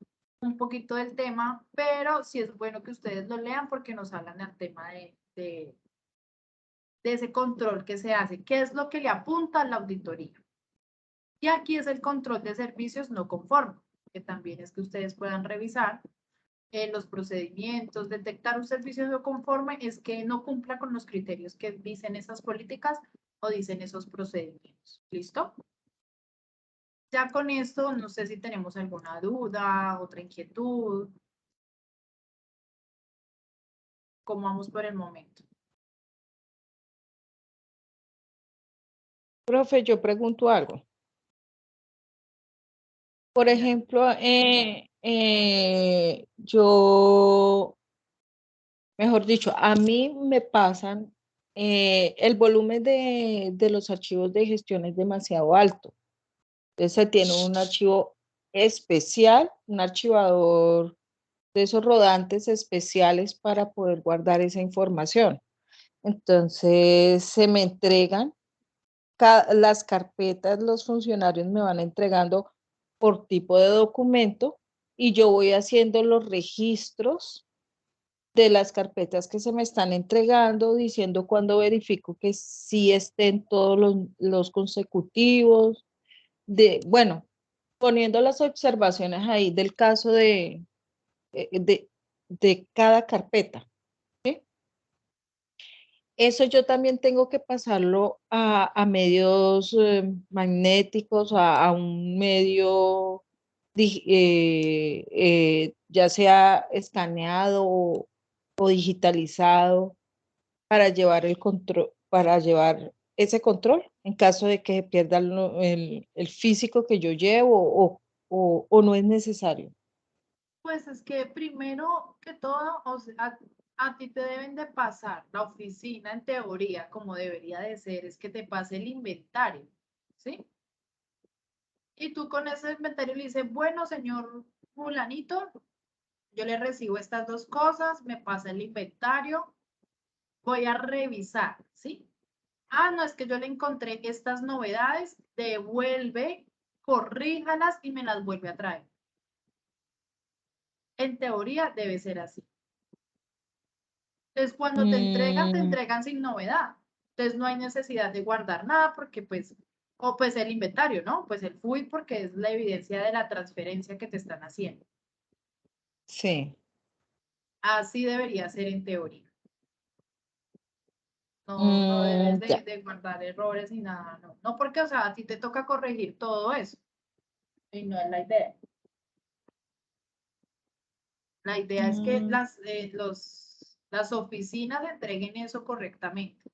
un poquito del tema, pero sí es bueno que ustedes lo lean porque nos hablan del tema de ese control que se hace, qué es lo que le apunta a la auditoría. Y aquí es el control de servicios no conformes, que también es que ustedes puedan revisar los procedimientos. Detectar un servicio no conforme es que no cumpla con los criterios que dicen esas políticas o dicen esos procedimientos. ¿Listo? Ya con esto, no sé si tenemos alguna duda, otra inquietud. ¿Cómo vamos por el momento? Profe, yo pregunto algo. Por ejemplo, yo, mejor dicho, a mí me pasan, el volumen de los archivos de gestión es demasiado alto. Entonces se tiene un archivo especial, un archivador de esos rodantes especiales para poder guardar esa información. Entonces se me entregan las carpetas, los funcionarios me van entregando por tipo de documento y yo voy haciendo los registros de las carpetas que se me están entregando, diciendo cuando verifico que sí estén todos los consecutivos, bueno, poniendo las observaciones ahí del caso de cada carpeta. ¿Sí? Eso yo también tengo que pasarlo a medios magnéticos, a un medio ya sea escaneado o digitalizado para llevar para llevar ese control en caso de que pierda el físico que yo llevo o no es necesario. Pues es que primero que todo, o sea, a ti te deben de pasar la oficina en teoría, como debería de ser, es que te pase el inventario, ¿sí? Y tú con ese inventario le dices, bueno, señor fulanito, yo le recibo estas dos cosas, me pasa el inventario, voy a revisar, ¿sí? Ah, no, es que yo le encontré estas novedades, devuelve, corríjalas y me las vuelve a traer. En teoría debe ser así. Entonces, cuando te entregan sin novedad. Entonces, no hay necesidad de guardar nada porque, pues, o pues el inventario, ¿no? Pues el FUID porque es la evidencia de la transferencia que te están haciendo. Sí. Así debería ser en teoría. No debes Ya. de guardar errores ni nada, no. No porque, o sea, a ti te toca corregir todo eso. Y no es la idea. La idea es que las oficinas entreguen eso correctamente.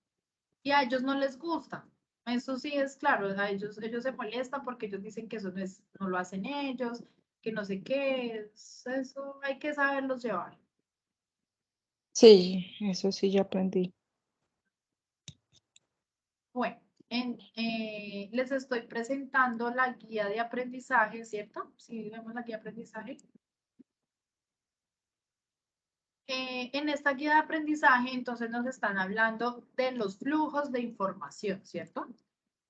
Y a ellos no les gusta. Eso sí es claro, a ellos se molestan porque ellos dicen que eso no lo hacen ellos, que no sé qué, eso hay que saberlos llevar. Sí, eso sí ya aprendí. Bueno, les estoy presentando la guía de aprendizaje, ¿cierto? Sí, vemos la guía de aprendizaje. En esta guía de aprendizaje, entonces nos están hablando de los flujos de información, ¿cierto?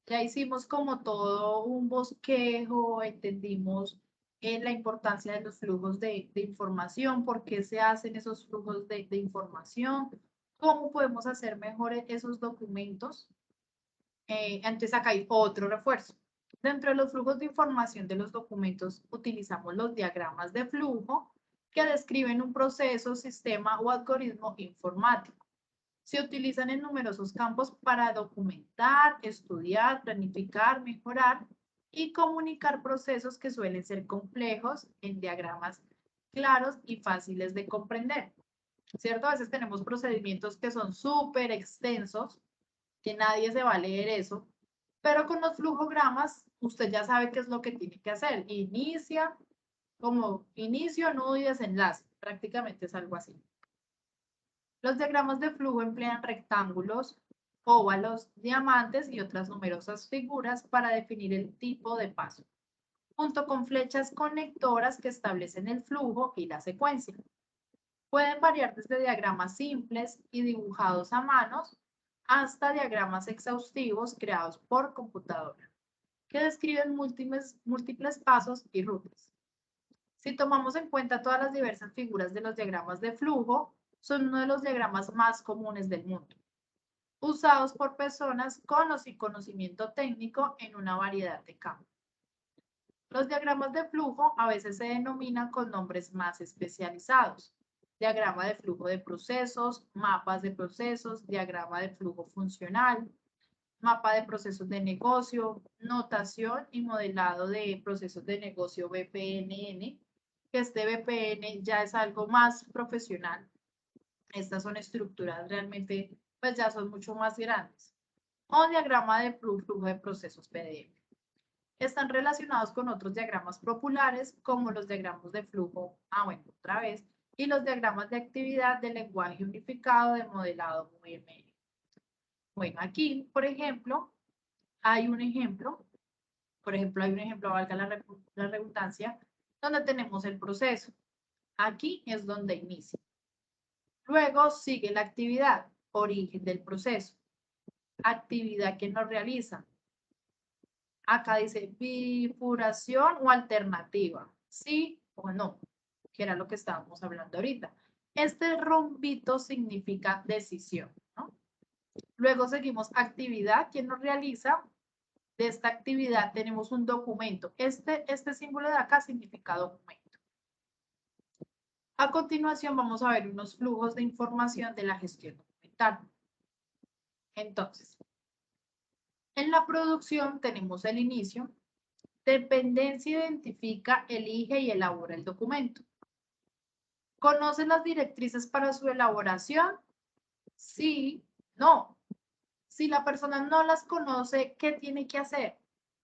Ya hicimos como todo un bosquejo, entendimos la importancia de los flujos de información, por qué se hacen esos flujos de información, cómo podemos hacer mejor esos documentos. Entonces acá hay otro refuerzo. Dentro de los flujos de información de los documentos utilizamos los diagramas de flujo que describen un proceso, sistema o algoritmo informático. Se utilizan en numerosos campos para documentar, estudiar, planificar, mejorar y comunicar procesos que suelen ser complejos en diagramas claros y fáciles de comprender. ¿Cierto? A veces tenemos procedimientos que son súper extensos, que nadie se va a leer eso, pero con los flujogramas usted ya sabe qué es lo que tiene que hacer. Inicia, como inicio, nudo y desenlace. Prácticamente es algo así. Los diagramas de flujo emplean rectángulos, óvalos, diamantes y otras numerosas figuras para definir el tipo de paso, junto con flechas conectoras que establecen el flujo y la secuencia. Pueden variar desde diagramas simples y dibujados a manos hasta diagramas exhaustivos creados por computadora, que describen múltiples pasos y rutas. Si tomamos en cuenta todas las diversas figuras de los diagramas de flujo, son uno de los diagramas más comunes del mundo, usados por personas con o sin conocimiento técnico en una variedad de campos. Los diagramas de flujo a veces se denominan con nombres más especializados. Diagrama de flujo de procesos, mapas de procesos, diagrama de flujo funcional, mapa de procesos de negocio, notación y modelado de procesos de negocio BPMN, que este BPN ya es algo más profesional. Estas son estructuras realmente, pues ya son mucho más grandes. O diagrama de flujo de procesos PDF. Están relacionados con otros diagramas populares, como los diagramas de flujo, otra vez, y los diagramas de actividad del lenguaje unificado de modelado UML. Bueno, aquí, por ejemplo, hay un ejemplo, valga la redundancia, donde tenemos el proceso. Aquí es donde inicia. Luego sigue la actividad, origen del proceso, actividad que no realiza. Acá dice bifurcación o alternativa, sí o no, que era lo que estábamos hablando ahorita. Este rombito significa decisión, ¿no? Luego seguimos actividad, ¿quién nos realiza? De esta actividad tenemos un documento. Este símbolo de acá significa documento. A continuación vamos a ver unos flujos de información de la gestión documental. Entonces, en la producción tenemos el inicio. Dependencia identifica, elige y elabora el documento. ¿Conoce las directrices para su elaboración? Sí, no. Si la persona no las conoce, ¿qué tiene que hacer?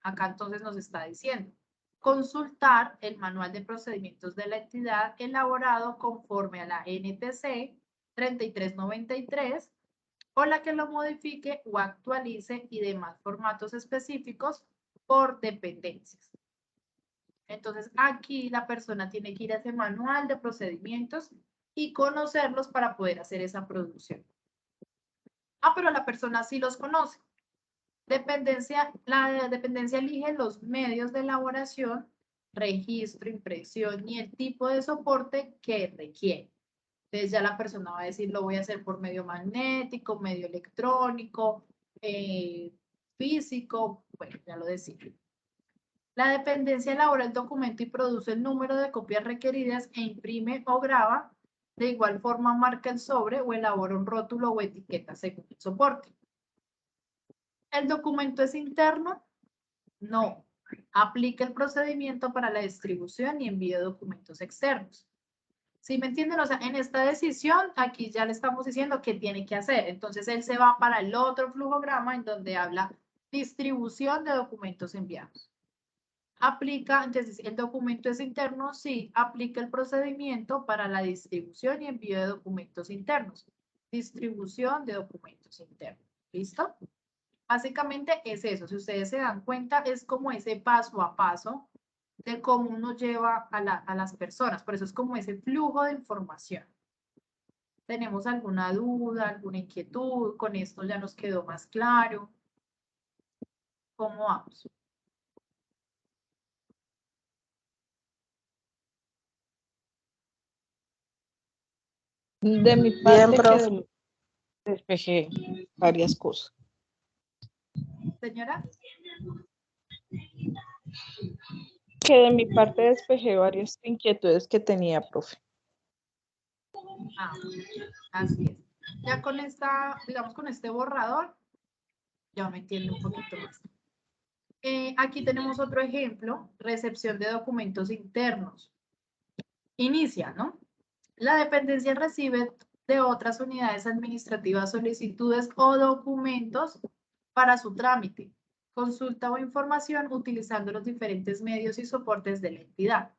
Acá entonces nos está diciendo, consultar el manual de procedimientos de la entidad elaborado conforme a la NTC 3393 o la que lo modifique o actualice y demás formatos específicos por dependencias. Entonces, aquí la persona tiene que ir a ese manual de procedimientos y conocerlos para poder hacer esa producción. Ah, pero la persona sí los conoce. La dependencia elige los medios de elaboración, registro, impresión y el tipo de soporte que requiere. Entonces ya la persona va a decir, lo voy a hacer por medio magnético, medio electrónico, físico, bueno, ya lo decía. La dependencia elabora el documento y produce el número de copias requeridas e imprime o graba. De igual forma marca el sobre o elabora un rótulo o etiqueta según el soporte. ¿El documento es interno? No. Aplica el procedimiento para la distribución y envío de documentos externos. ¿Sí me entienden? O sea, en esta decisión, aquí ya le estamos diciendo qué tiene que hacer. Entonces, él se va para el otro flujograma en donde habla distribución de documentos enviados. Aplica, entonces, el documento es interno, sí, aplica el procedimiento para la distribución y envío de documentos internos. Distribución de documentos internos. ¿Listo? Básicamente es eso. Si ustedes se dan cuenta, es como ese paso a paso de cómo uno lleva a las personas. Por eso es como ese flujo de información. ¿Tenemos alguna duda, alguna inquietud? Con esto ya nos quedó más claro. ¿Cómo vamos? De mi Bien, parte profe. quedó, despejé varias cosas. Señora. Que de mi parte despejé varias inquietudes que tenía, profe. Ah, así es. Ya con esta, digamos, con este borrador, ya me entiende un poquito más. Aquí tenemos otro ejemplo, recepción de documentos internos. Inicia, ¿no? La dependencia recibe de otras unidades administrativas solicitudes o documentos para su trámite, consulta o información utilizando los diferentes medios y soportes de la entidad.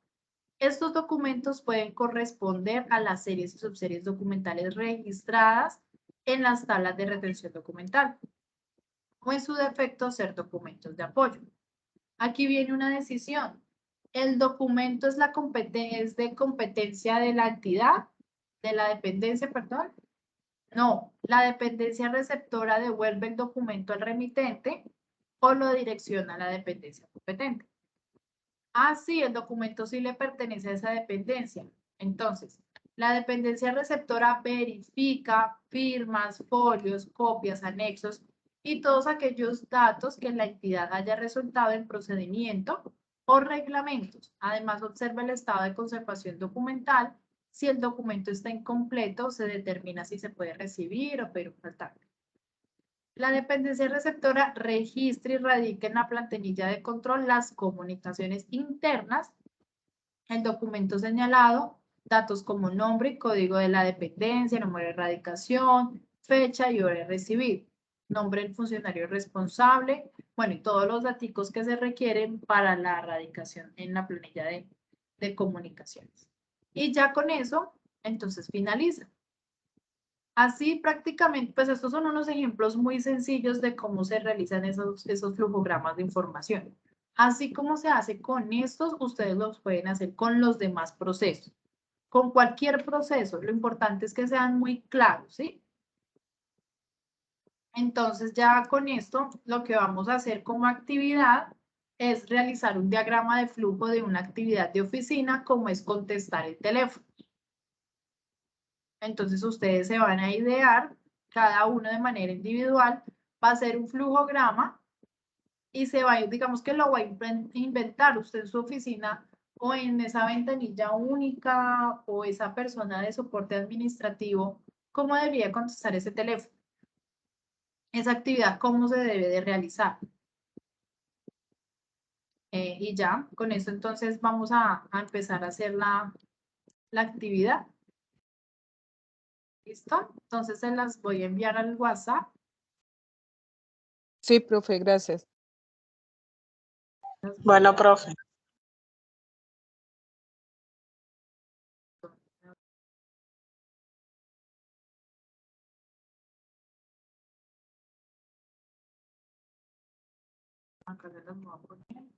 Estos documentos pueden corresponder a las series y subseries documentales registradas en las tablas de retención documental o en su defecto ser documentos de apoyo. Aquí viene una decisión. ¿El documento es de competencia de la entidad, de la dependencia, perdón? No, la dependencia receptora devuelve el documento al remitente o lo direcciona a la dependencia competente. Ah, sí, el documento sí le pertenece a esa dependencia. Entonces, la dependencia receptora verifica firmas, folios, copias, anexos y todos aquellos datos que la entidad haya resultado en procedimiento o reglamentos. Además, observa el estado de conservación documental. Si el documento está incompleto, se determina si se puede recibir o pedir un faltante. La dependencia receptora registra y radica en la planilla de control las comunicaciones internas, el documento señalado, datos como nombre y código de la dependencia, número de radicación, fecha y hora de recibir, nombre del funcionario responsable, bueno, y todos los datos que se requieren para la radicación en la planilla de comunicaciones. Y ya con eso, entonces finaliza. Así prácticamente, pues estos son unos ejemplos muy sencillos de cómo se realizan esos flujogramas de información. Así como se hace con estos, ustedes los pueden hacer con los demás procesos. Con cualquier proceso, lo importante es que sean muy claros, ¿sí? Entonces ya con esto, lo que vamos a hacer como actividad es realizar un diagrama de flujo de una actividad de oficina, como es contestar el teléfono. Entonces ustedes se van a idear, cada uno de manera individual, va a hacer un flujograma y se va a, digamos que lo va a inventar usted en su oficina o en esa ventanilla única o esa persona de soporte administrativo, cómo debería contestar ese teléfono. Esa actividad, cómo se debe de realizar. Y ya, con eso entonces vamos a empezar a hacer la actividad. ¿Listo? Entonces se las voy a enviar al WhatsApp. Sí, profe, gracias. Bueno, profe. Acá se las voy a poner.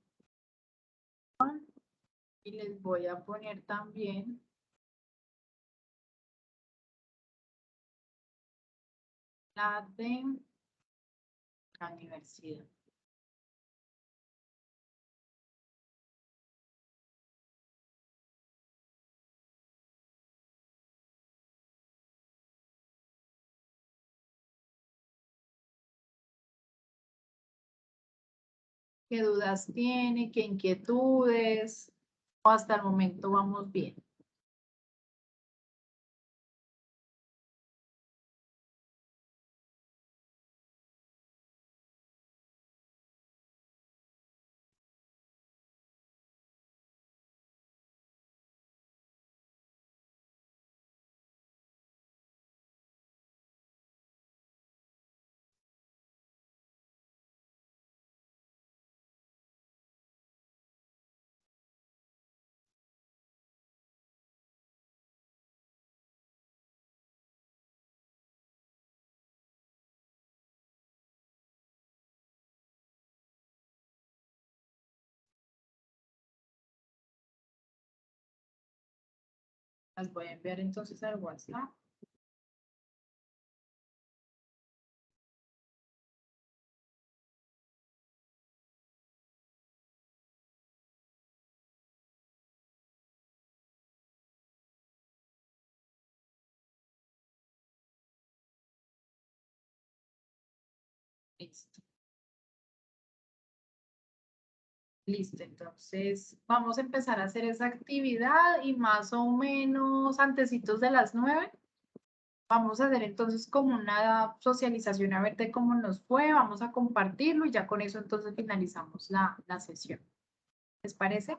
Y les voy a poner también la de la universidad. ¿Qué dudas tiene? ¿Qué inquietudes? ¿O hasta el momento vamos bien? Las voy a enviar entonces al WhatsApp. Listo. Listo, entonces vamos a empezar a hacer esa actividad y más o menos antecitos de las 9. Vamos a hacer entonces como una socialización a ver de cómo nos fue, vamos a compartirlo y ya con eso entonces finalizamos la sesión. ¿Les parece?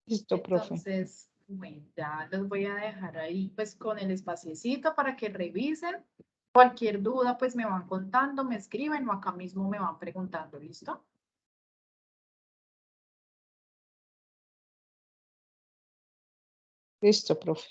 Listo, profe. Entonces, bueno, ya los voy a dejar ahí pues con el espaciecito para que revisen. Cualquier duda pues me van contando, me escriben o acá mismo me van preguntando, ¿listo? Listo, profe.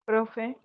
Profe,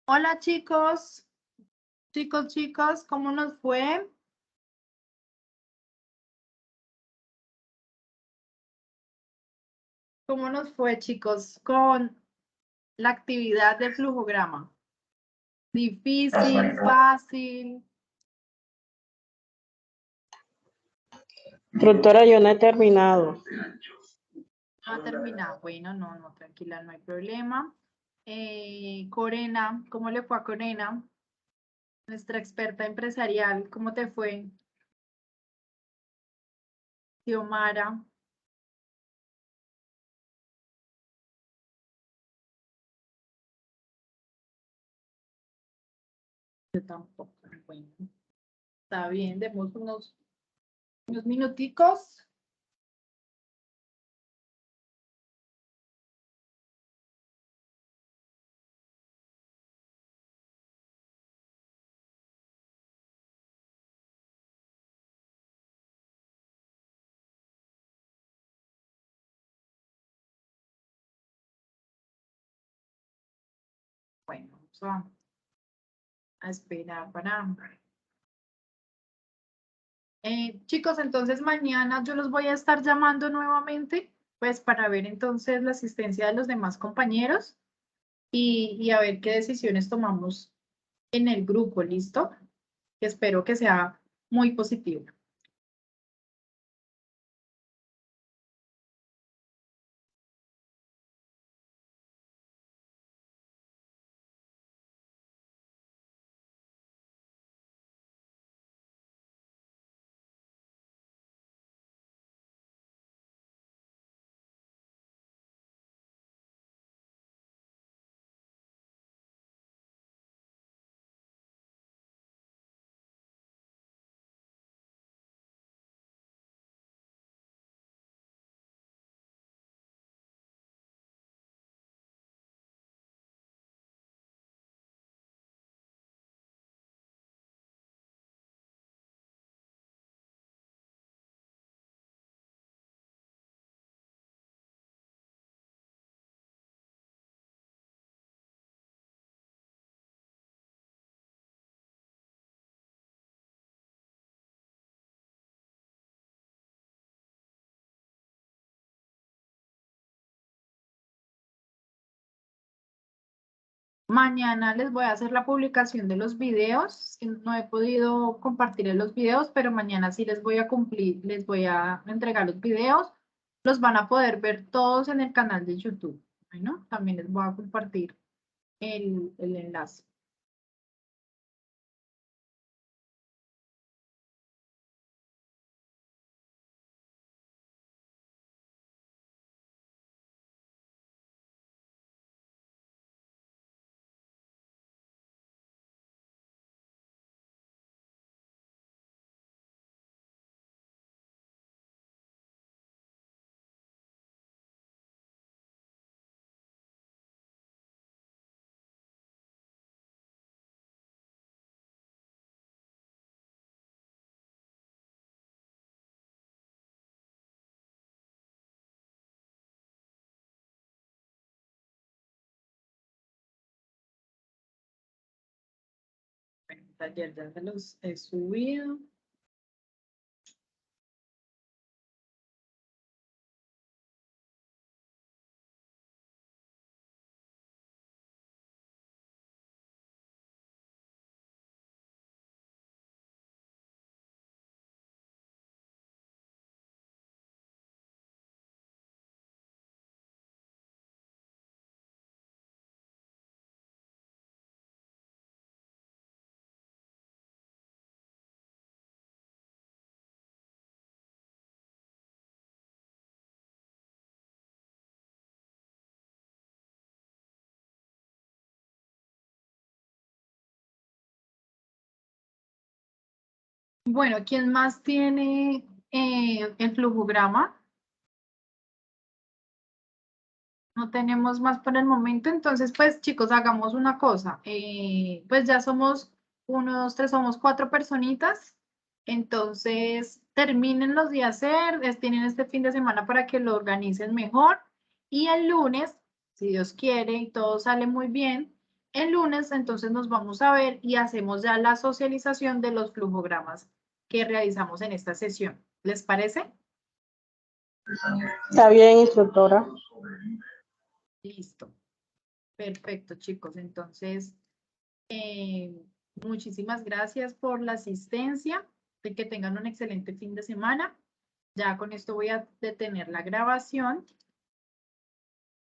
Hola chicos, chicas, ¿cómo nos fue? ¿Cómo nos fue, chicos, con la actividad del flujograma? ¿Difícil, fácil? Doctora, yo no he terminado. No ha terminado. Bueno, no, tranquila, no hay problema. Corena, ¿cómo le fue a Corena? Nuestra experta empresarial, ¿cómo te fue? Xiomara. Yo tampoco. Bueno, está bien, demos unos minuticos. Bueno, vamos a esperar para... chicos, entonces mañana yo los voy a estar llamando nuevamente, pues para ver entonces la asistencia de los demás compañeros y a ver qué decisiones tomamos en el grupo, ¿listo? Espero que sea muy positivo. Mañana les voy a hacer la publicación de los videos. No he podido compartir los videos, pero mañana sí les voy a cumplir, les voy a entregar los videos. Los van a poder ver todos en el canal de YouTube. Bueno, también les voy a compartir el enlace. Bueno, taller ya se los he subido. Bueno, ¿quién más tiene el flujograma? No tenemos más por el momento, entonces pues chicos, hagamos una cosa. Pues ya somos somos 4 personitas, entonces terminen los de hacer, tienen este fin de semana para que lo organicen mejor y el lunes, si Dios quiere y todo sale muy bien, El lunes, entonces, nos vamos a ver y hacemos ya la socialización de los flujogramas que realizamos en esta sesión. ¿Les parece? Está bien, instructora. Listo. Perfecto, chicos. Entonces, muchísimas gracias por la asistencia. De que tengan un excelente fin de semana. Ya con esto voy a detener la grabación.